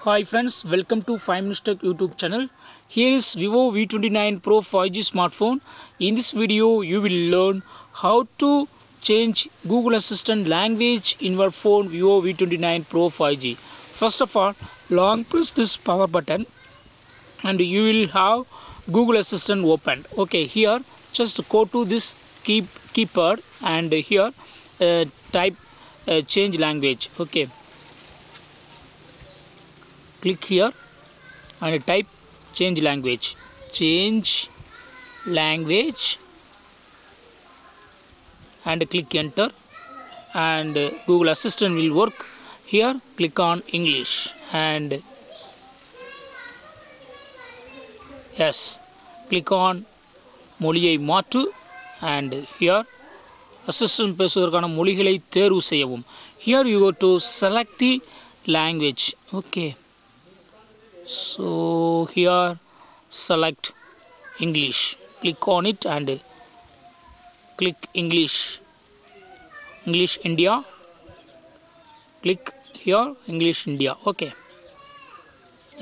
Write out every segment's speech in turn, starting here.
Hi friends, welcome to 5 Minutes Tech YouTube channel. Here is Vivo V29 Pro 5G smartphone. In this video, you will learn how to change Google Assistant language in your phone Vivo V29 Pro 5G. First of all, long press this power button and you will have Google Assistant opened. Okay, here just go to this keypad and here type change language. Okay, click here and type change language and click enter, and Google Assistant will work. Here click on English and yes, click on மொழியை மாற்று and here assistant பேசுவதற்கான மொழிகளை தேர்வு செய்யவும். Here you go to select the language. Okay, so here select English, click on it and click English India, click here English India. Okay,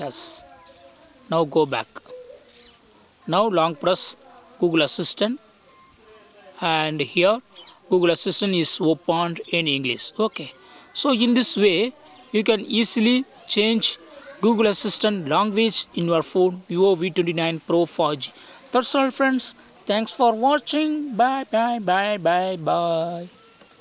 yes, now go back. Now long press Google Assistant and here Google Assistant is opened in English. Okay, so in this way you can easily change Google Assistant language in your phone Vivo V29 Pro 5G. That's all friends. Thanks for watching. Bye.